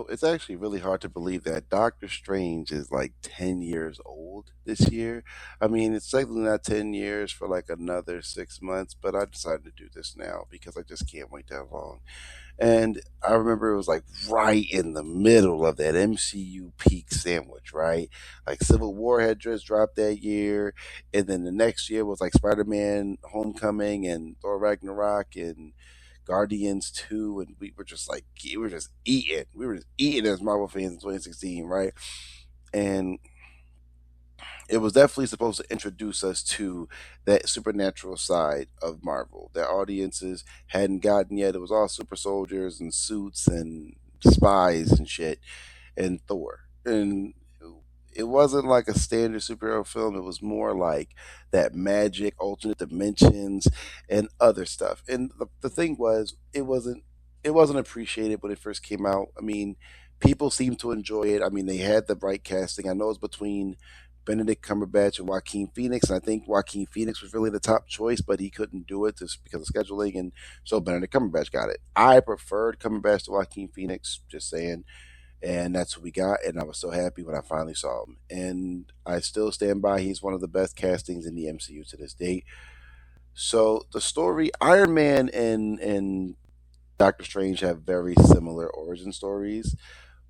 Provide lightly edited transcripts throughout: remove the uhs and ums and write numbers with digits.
It's actually really hard to believe that Doctor Strange is like 10 years old this year. I mean, it's likely not 10 years for like another 6 months, but I decided to do this now because I just can't wait that long. And I remember it was like right in the middle of that MCU peak sandwich, right? Like Civil War had just dropped that year, and then the next year was like Spider Man Homecoming and Thor Ragnarok and Guardians 2, and we were just like, we were just eating. We were just eating as Marvel fans in 2016, right? And it was definitely supposed to introduce us to that supernatural side of Marvel that audiences hadn't gotten yet. It was all super soldiers and suits and spies and shit and Thor. And it wasn't like a standard superhero film. It was more like that magic, alternate dimensions, and other stuff. And the thing was, it wasn't appreciated when it first came out. I mean, people seemed to enjoy it. I mean, they had the right casting. I know it's between Benedict Cumberbatch and Joaquin Phoenix, and I think Joaquin Phoenix was really the top choice, but he couldn't do it just because of scheduling, and so Benedict Cumberbatch got it. I preferred Cumberbatch to Joaquin Phoenix, just saying, and that's what we got. And I was so happy when I finally saw him, and I still stand by. He's one of the best castings in the MCU to this date. So the story, Iron Man and Doctor Strange have very similar origin stories,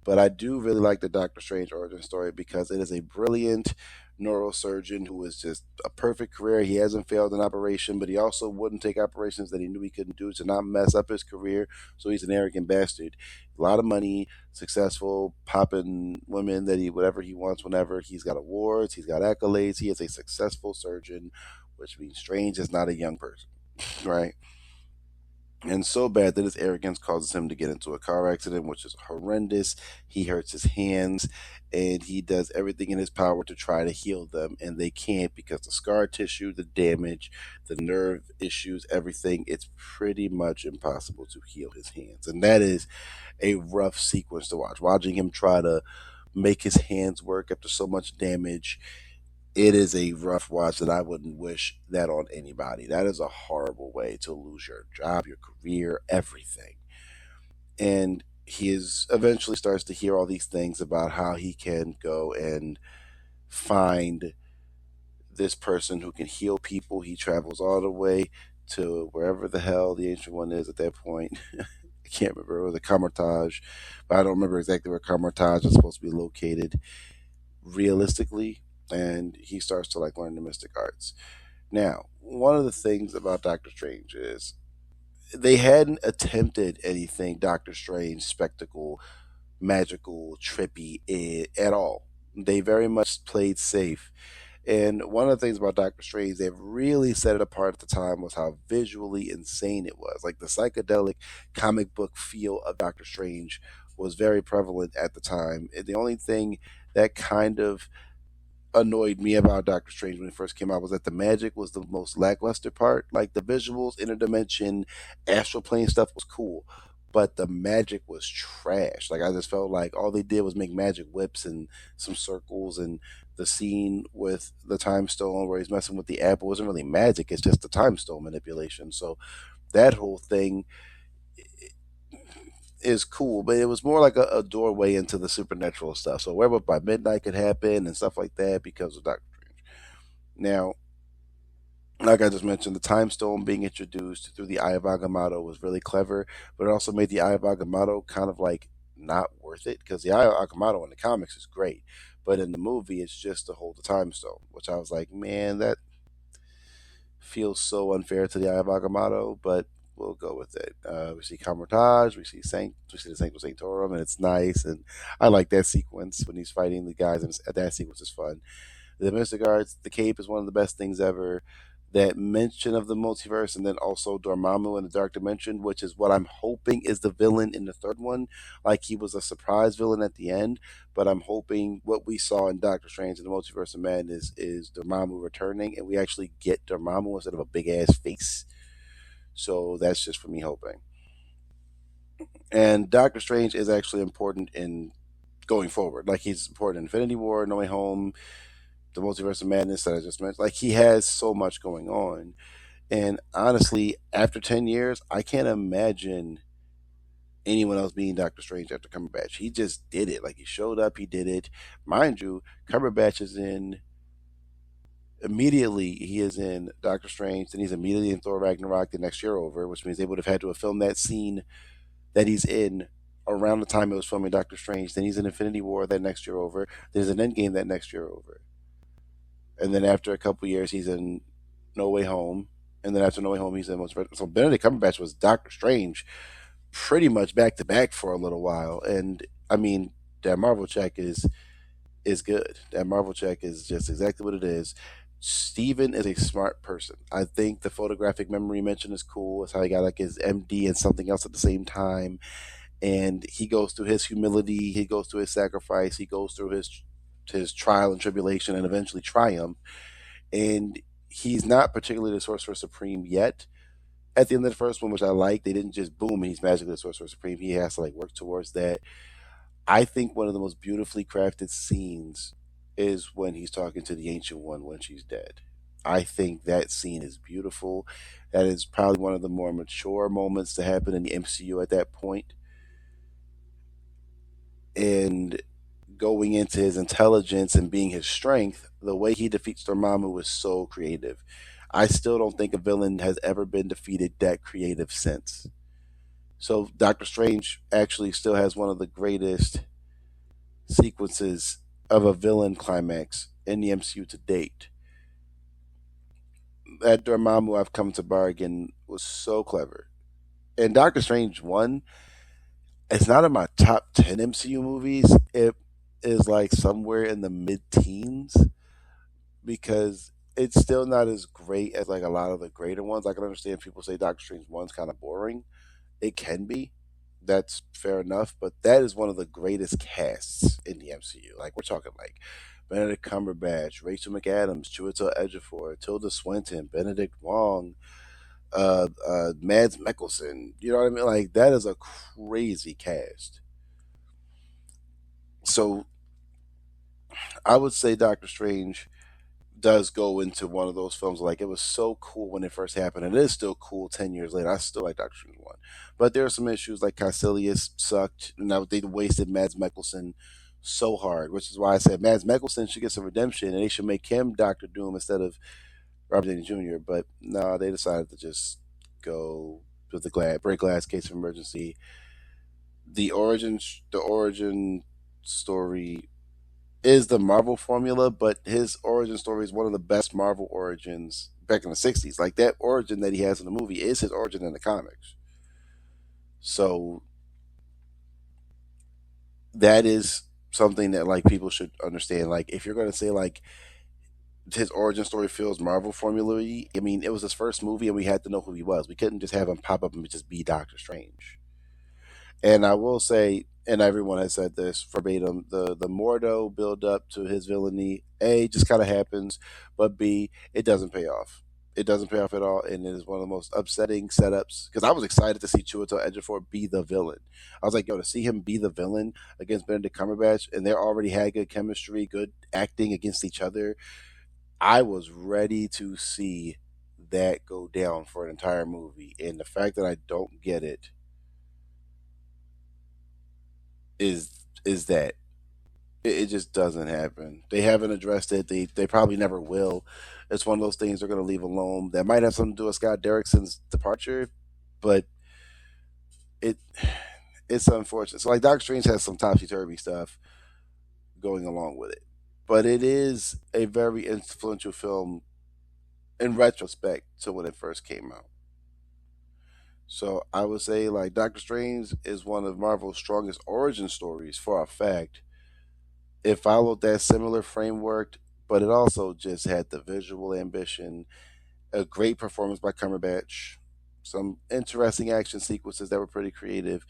but I do really like the Doctor Strange origin story because it is a brilliant neurosurgeon who is just a perfect career. He hasn't failed an operation, but he also wouldn't take operations that he knew he couldn't do to not mess up his career. So he's an arrogant bastard. A lot of money, successful, popping women that he whatever he wants, whenever. He's got awards, he's got accolades. He is a successful surgeon, which means Strange is not a young person, right? And so bad that his arrogance causes him to get into a car accident, which is horrendous. He hurts his hands, and he does everything in his power to try to heal them, and they can't because the scar tissue, the damage, the nerve issues, everything, it's pretty much impossible to heal his hands. And that is a rough sequence to watch. Watching him try to make his hands work after so much damage, it is a rough watch that I wouldn't wish that on anybody. That is a horrible way to lose your job, your career, everything. And he is eventually starts to hear all these things about how he can go and find this person who can heal people. He travels all the way to wherever the hell the ancient one is at that point. I can't remember. It was a Camartage, but I don't remember exactly where Camartage is supposed to be located realistically. And he starts to like learn the mystic arts. Now, one of the things about Doctor Strange is they hadn't attempted anything Doctor Strange spectacle, magical, trippy at all. They very much played safe. And one of the things about Doctor Strange that really set it apart at the time was how visually insane it was. Like the psychedelic comic book feel of Doctor Strange was very prevalent at the time. And the only thing that kind of annoyed me about Doctor Strange when it first came out was that the magic was the most lackluster part. Like the visuals, interdimension, astral plane stuff was cool, but the magic was trash. Like I just felt like all they did was make magic whips and some circles, and the scene with the time stone where he's messing with the apple wasn't really magic. It's just the time stone manipulation. So that whole thing is cool, but it was more like a doorway into the supernatural stuff. So Werewolf by Midnight could happen and stuff like that because of Doctor Strange. Now, like I just mentioned, the time stone being introduced through the Eye of Agamotto was really clever, but it also made the Eye of Agamotto kind of like not worth it because the Eye of Agamotto in the comics is great, but in the movie it's just to hold the time stone, which I was like, man, that feels so unfair to the Eye of Agamotto, but we'll go with it. We see Camertage, we see the Sanctum Sanctorum, and it's nice, and I like that sequence when he's fighting the guys, and that sequence is fun. The Mystic Arts, the cape is one of the best things ever. That mention of the multiverse, and then also Dormammu in the Dark Dimension, which is what I'm hoping is the villain in the third one. Like he was a surprise villain at the end, but I'm hoping what we saw in Doctor Strange and the Multiverse of Madness is Dormammu returning, and we actually get Dormammu instead of a big ass face. So that's just for me hoping. And Doctor Strange is actually important in going forward. Like he's important in Infinity War, No Way Home, the Multiverse of Madness that I just mentioned. Like he has so much going on. And honestly, after 10 years, I can't imagine anyone else being Doctor Strange after Cumberbatch. He just did it. Like he showed up, he did it. Mind you, Cumberbatch is in immediately. He is in Doctor Strange, then he's immediately in Thor Ragnarok the next year over, which means they would have had to have filmed that scene that he's in around the time it was filming Doctor Strange. Then he's in Infinity War that next year over. There's an Endgame that next year over, and then after a couple years, he's in No Way Home, and then after No Way Home, he's in Multiverse. So Benedict Cumberbatch was Doctor Strange pretty much back to back for a little while, and I mean that Marvel check is good. That Marvel check is just exactly what it is. Steven is a smart person. I think the photographic memory mention is cool. It's how he got like his MD and something else at the same time. And he goes through his humility, he goes through his sacrifice, he goes through his trial and tribulation and eventually triumph. And he's not particularly the Sorcerer Supreme yet. At the end of the first one, which I like, they didn't just boom and he's magically the Sorcerer Supreme. He has to like work towards that. I think one of the most beautifully crafted scenes is when he's talking to the Ancient One when she's dead. I think that scene is beautiful. That is probably one of the more mature moments to happen in the MCU at that point. And going into his intelligence and being his strength, the way he defeats Dormammu was so creative. I still don't think a villain has ever been defeated that creative since. So Doctor Strange actually still has one of the greatest sequences of a villain climax in the MCU to date. That Dormammu I've come to bargain was so clever. And Doctor Strange 1, it's not in my top 10 MCU movies. It is like somewhere in the mid teens because it's still not as great as like a lot of the greater ones. I can understand people say Doctor Strange 1's kind of boring. It can be. That's fair enough, but that is one of the greatest casts in the MCU. Like we're talking like Benedict Cumberbatch, Rachel McAdams, Chiwetel Ejiofor, Tilda Swinton, Benedict Wong, Mads Mikkelsen. You know what I mean? Like that is a crazy cast. So I would say Doctor Strange does go into one of those films. Like it was so cool when it first happened, and it is still cool 10 years later. I still like Doctor Strange 1, but there are some issues like Caecilius sucked. Now they wasted Mads Mikkelsen so hard, which is why I said Mads Mikkelsen should get some redemption, and they should make him Doctor Doom instead of Robert Downey Jr. But no, they decided to just go with the break glass case of emergency. The origin story is the Marvel formula, but his origin story is one of the best Marvel origins back in the 60s. Like that origin that he has in the movie is his origin in the comics. So that is something that like people should understand. Like if you're going to say like his origin story feels Marvel formula, I mean, it was his first movie and we had to know who he was. We couldn't just have him pop up and just be Doctor Strange. And I will say, and everyone has said this verbatim, the Mordo build up to his villainy, A, just kind of happens, but B, it doesn't pay off. It doesn't pay off at all, and it is one of the most upsetting setups. Because I was excited to see Chiwetel Ejiofor be the villain. I was like, yo, to see him be the villain against Benedict Cumberbatch, and they already had good chemistry, good acting against each other. I was ready to see that go down for an entire movie, and the fact that I don't get it is that it just doesn't happen. They haven't addressed it. They probably never will. It's one of those things they're going to leave alone. That might have something to do with Scott Derrickson's departure, but it it's unfortunate. So like Doctor Strange has some topsy turvy stuff going along with it, but it is a very influential film in retrospect to when it first came out. So I would say like Doctor Strange is one of Marvel's strongest origin stories for a fact. It followed that similar framework, but it also just had the visual ambition, a great performance by Cumberbatch, some interesting action sequences that were pretty creative,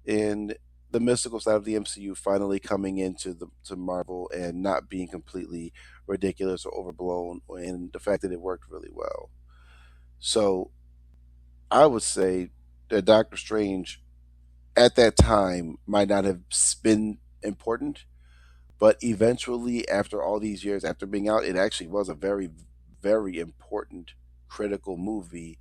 and the mystical side of the MCU finally coming into the to Marvel and not being completely ridiculous or overblown, and the fact that it worked really well. So I would say that Doctor Strange at that time might not have been important, but eventually, after all these years, after being out, it actually was a very, very important, critical movie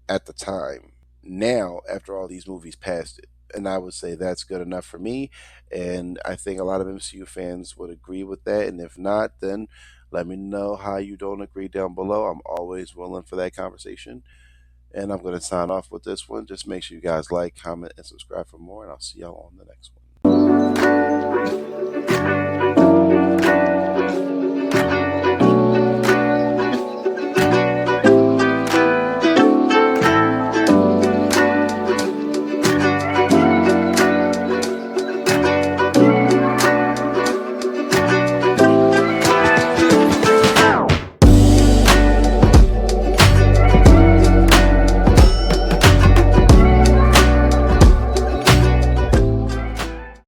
at the time. Now, after all these movies passed it, And I would say that's good enough for me. And I think a lot of MCU fans would agree with that. And if not, then let me know how you don't agree down below. I'm always willing for that conversation. And I'm going to sign off with this one. Just make sure you guys like, comment, and subscribe for more. And I'll see y'all on the next one.